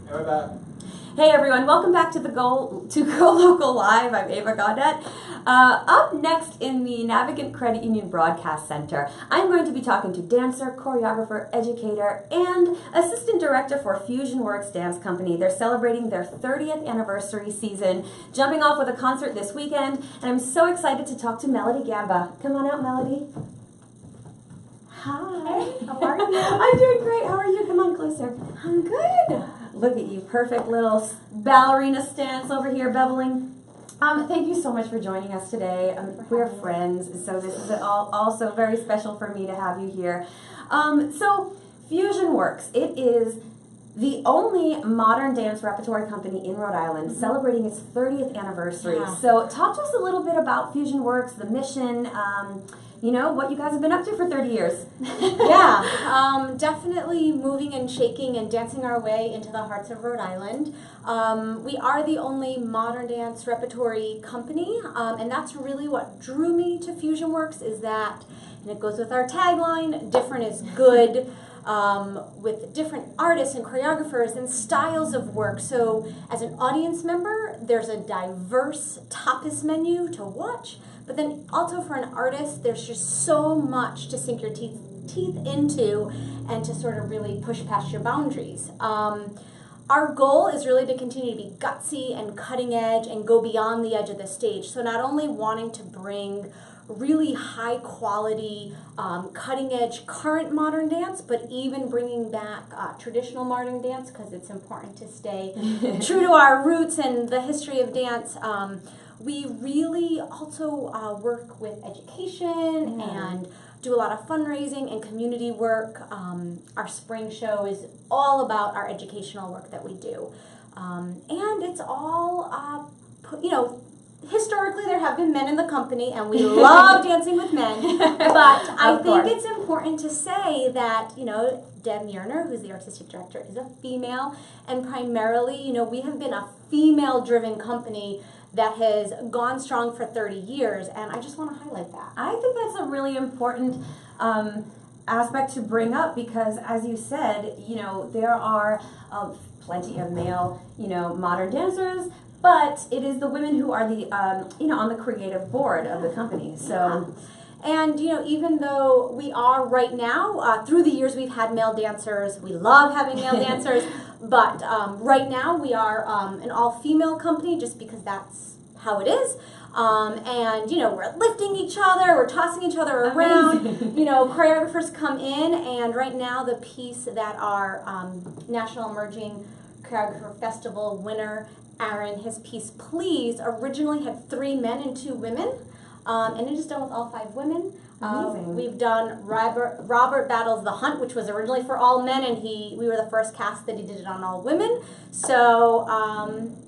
And we're back. Hey everyone, welcome back to Go Local Live. I'm Ava Gaudet. Up next in the Navigant Credit Union Broadcast Center, I'm going to be talking to dancer, choreographer, educator, and assistant director for Fusionworks Dance Company. They're celebrating their 30th anniversary season, jumping off with a concert this weekend, and I'm so excited to talk to Melody Gamba. Come on out, Melody. Hi. Hey, how are you? I'm doing great. How are you? Come on closer. I'm good. Look at you, perfect little ballerina stance over here, beveling. Thank you so much for joining us today. We're friends, so this is also very special for me to have you here. So Fusionworks, it is the only modern dance repertory company in Rhode Island celebrating its 30th anniversary. Yeah. So talk to us a little bit about Fusionworks, the mission, you know, what you guys have been up to for 30 years. Yeah, definitely moving and shaking and dancing our way into the hearts of Rhode Island. We are the only modern dance repertory company, and that's really what drew me to Fusionworks, is that, and it goes with our tagline, different is good, with different artists and choreographers and styles of work. So as an audience member, there's a diverse tapas menu to watch, but then also for an artist, there's just so much to sink your teeth into and to sort of really push past your boundaries. Our goal is really to continue to be gutsy and cutting edge and go beyond the edge of the stage. So not only wanting to bring really high quality, cutting edge current modern dance, but even bringing back traditional modern dance, because it's important to stay true to our roots and the history of dance. We really also work with education and do a lot of fundraising and community work. Our spring show is all about our educational work that we do. And it's all, you know, historically there have been men in the company and we love dancing with men, but I think it's important to say that, you know, Deb Mierner, who's the artistic director, is a female, and primarily, you know, we have been a female-driven company that has gone strong for 30 years, and I just want to highlight that. I think that's a really important aspect to bring up, because as you said, you know, there are plenty of male, you know, modern dancers, but it is the women who are the, you know, on the creative board of the company. So. Yeah. And, you know, even though we are right now, through the years we've had male dancers, we love having male dancers, but right now we are an all-female company just because that's how it is. And, you know, we're lifting each other, we're tossing each other around, you know, choreographers come in, and right now the piece that our National Emerging Choreographer Festival winner, Aaron, his piece Please, originally had 3 men and 2 women. And it is done with all 5 women. Amazing. We've done Robert Battles the Hunt, which was originally for all men, and we were the first cast that he did it on all women. So,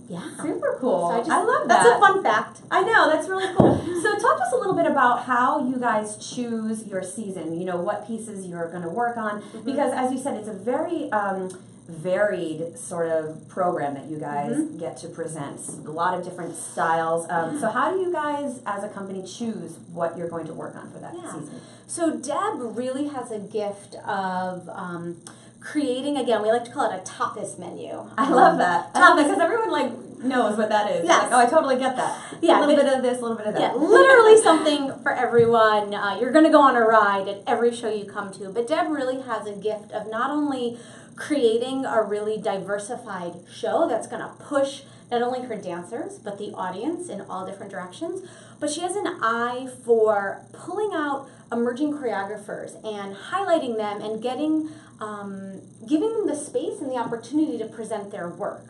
yeah. Super cool. So I love that. That's a fun fact. I know, that's really cool. So talk to us a little bit about how you guys choose your season, you know, what pieces you're going to work on, because as you said, it's a very varied sort of program that you guys get to present, a lot of different styles. So how do you guys as a company choose what you're going to work on for that season? So Deb really has a gift of creating, again, we like to call it a tapas menu. I love that. Because everyone like knows what that is. Yes. Like, oh, I totally get that. Yeah, a little bit of this, a little bit of that. Yeah, literally something for everyone. You're going to go on a ride at every show you come to. But Deb really has a gift of not only creating a really diversified show that's going to push not only her dancers, but the audience in all different directions, but she has an eye for pulling out emerging choreographers and highlighting them and giving them the space and the opportunity to present their work.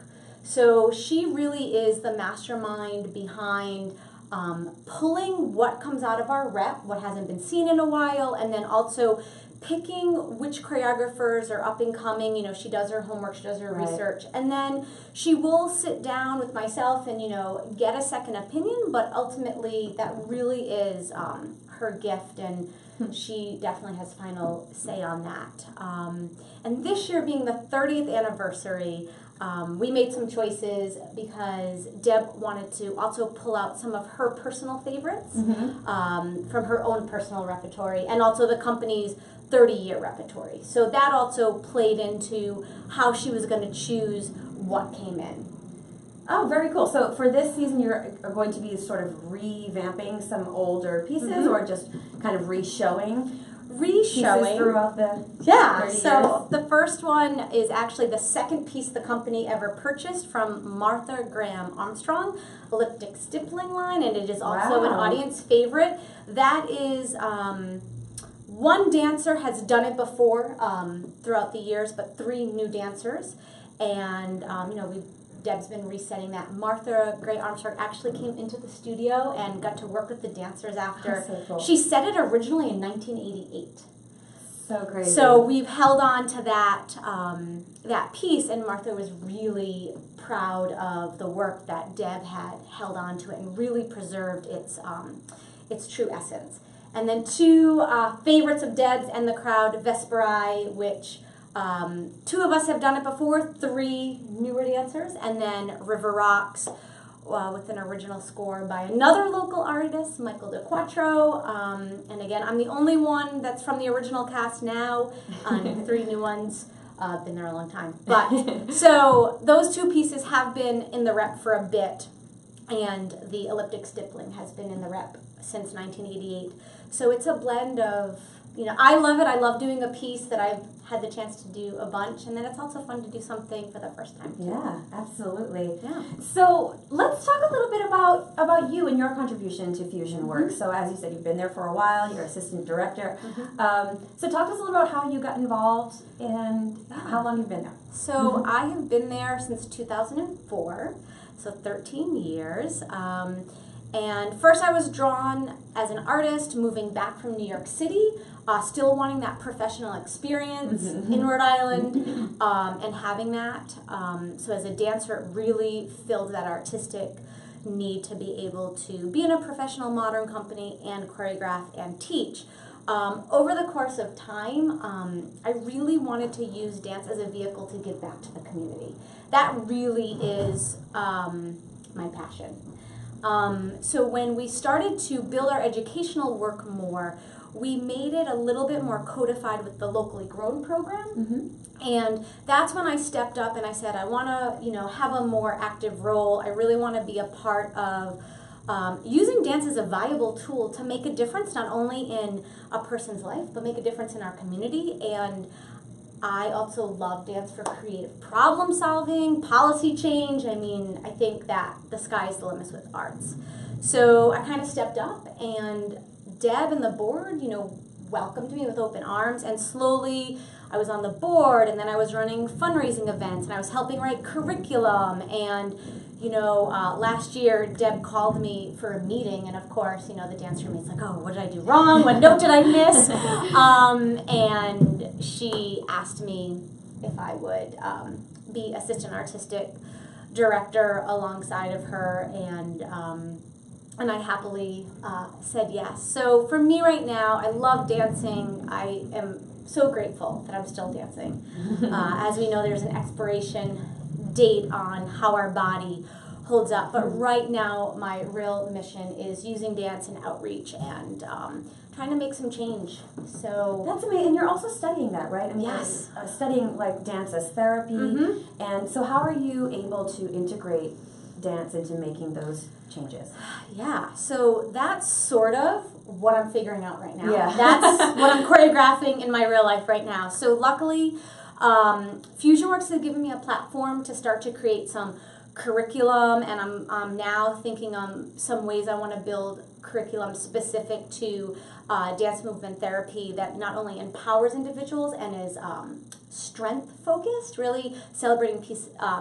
So she really is the mastermind behind pulling what comes out of our rep, what hasn't been seen in a while, and then also picking which choreographers are up and coming. You know, she does her homework, she does her research, and then she will sit down with myself and, you know, get a second opinion, but ultimately that really is her gift, and she definitely has final say on that. And this year being the 30th anniversary, we made some choices because Deb wanted to also pull out some of her personal favorites from her own personal repertory, and also the company's 30-year repertory. So that also played into how she was going to choose what came in. Oh, very cool. So for this season, you're going to be sort of revamping some older pieces, or just kind of re-showing pieces throughout the 30 so years? the first one is actually the second piece the company ever purchased from Martha Graham Armstrong, elliptic stippling line, and it is also an audience favorite. That is one dancer has done it before throughout the years, but 3 new dancers, and Deb's been resetting that. Martha Gray Armstrong actually came into the studio and got to work with the dancers after. So cool. She set it originally in 1988. So crazy. So we've held on to that that piece, and Martha was really proud of the work that Deb had held on to it and really preserved its true essence. And then 2 favorites of Deb's and the crowd, Vesperi, which 2 of us have done it before, 3 newer dancers, and then River Rocks with an original score by another local artist, Michael DeQuattro. And again, I'm the only one that's from the original cast now, and 3 new ones. Been there a long time. But so those 2 pieces have been in the rep for a bit, and the elliptic stippling has been in the rep since 1988. So it's a blend of, I love it. I love doing a piece that I've had the chance to do a bunch, and then it's also fun to do something for the first time too. Yeah, absolutely. Yeah. So let's talk a little bit about you and your contribution to Fusionworks. So as you said, you've been there for a while. You're assistant director. So talk to us a little about how you got involved and how long you've been there. So I have been there since 2004, so 13 years. And first I was drawn as an artist, moving back from New York City, still wanting that professional experience in Rhode Island, and having that. So as a dancer, it really filled that artistic need to be able to be in a professional modern company and choreograph and teach. Over the course of time, I really wanted to use dance as a vehicle to give back to the community. That really is my passion. So when we started to build our educational work more, we made it a little bit more codified with the locally grown program. And that's when I stepped up and I said, I want to, have a more active role. I really want to be a part of using dance as a valuable tool to make a difference, not only in a person's life, but make a difference in our community. And I also love dance for creative problem solving, policy change. I mean, I think that the sky's the limit with arts. So I kind of stepped up, and Deb and the board, welcomed me with open arms, and slowly I was on the board, and then I was running fundraising events, and I was helping write curriculum, and last year Deb called me for a meeting, and of course, the dance roommate's like, oh, what did I do wrong? What note did I miss? And she asked me if I would be assistant artistic director alongside of her, and I happily said yes. So for me right now, I love dancing. I am so grateful that I'm still dancing. As we know, there's an expiration date on how our body holds up, but right now my real mission is using dance and outreach and trying to make some change. So that's amazing. And you're also studying that, right? I mean, yes. Studying like dance as therapy. And so how are you able to integrate dance into making those changes? Yeah, so that's sort of what I'm figuring out right now. Yeah. That's what I'm choreographing in my real life right now. So luckily, Fusionworks has given me a platform to start to create some curriculum, and I'm now thinking on some ways I want to build curriculum specific to dance movement therapy that not only empowers individuals and is strength focused, really celebrating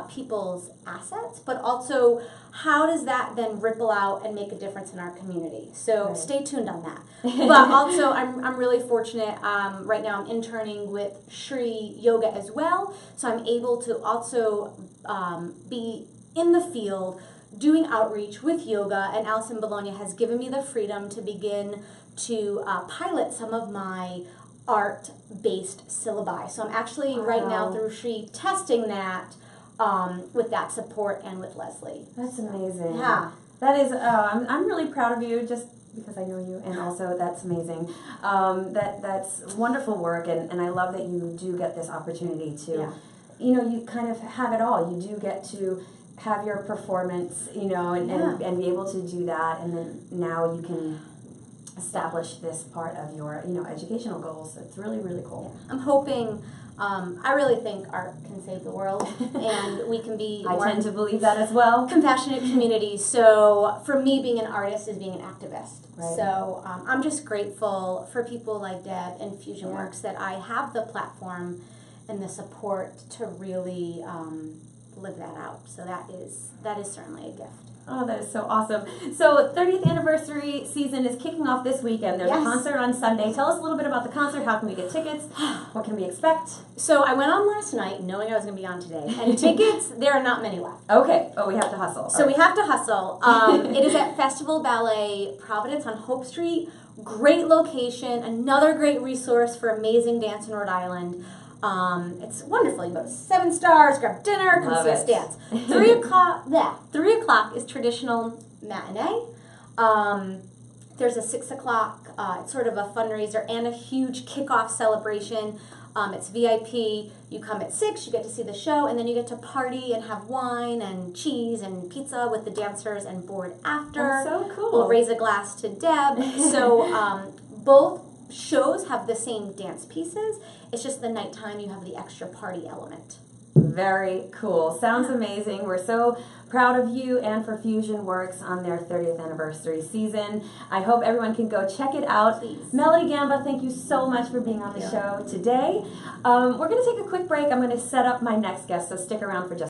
people's assets, but also how does that then ripple out and make a difference in our community. So stay tuned on that. But also I'm really fortunate, right now I'm interning with Shri Yoga as well, so I'm able to also be in the field doing outreach with yoga, and Alison Bologna has given me the freedom to begin to pilot some of my art-based syllabi. So I'm actually right now through Shri testing that with that support and with Leslie. That's amazing. Yeah. That is, I'm really proud of you just because I know you, and also that's amazing. That's wonderful work, and I love that you do get this opportunity to you know, you kind of have it all. You do get to have your performance, you know, and be able to do that, and then now you can establish this part of your, you know, educational goals. So it's really, really cool. I'm hoping, I really think art can save the world, and we can be I tend to believe that as well. Compassionate community. So for me, being an artist is being an activist. Right. So I'm just grateful for people like Deb and Fusionworks that I have the platform and the support to really live that out. So that is certainly a gift. Oh, that is so awesome. So 30th anniversary season is kicking off this weekend. There's a concert on Sunday. Tell us a little bit about the concert. How can we get tickets? What can we expect? So I went on last night knowing I was going to be on today. And tickets, there are not many left. Okay. Oh, we have to hustle. So we have to hustle. It is at Festival Ballet Providence on Hope Street. Great location. Another great resource for amazing dance in Rhode Island. It's wonderful. You go to 7 Stars, grab dinner, come see us dance. 3 o'clock is traditional matinee. There's a 6 o'clock, it's sort of a fundraiser and a huge kickoff celebration. It's VIP. You come at 6, you get to see the show, and then you get to party and have wine and cheese and pizza with the dancers and board after. That's so cool. We'll raise a glass to Deb. So both shows have the same dance pieces. It's just the nighttime you have the extra party element. Very cool. Sounds amazing. We're so proud of you and for Fusionworks on their 30th anniversary season. I hope everyone can go check it out. Please. Melody Gamba, thank you so much for being on the show today. We're going to take a quick break. I'm going to set up my next guest, so stick around for just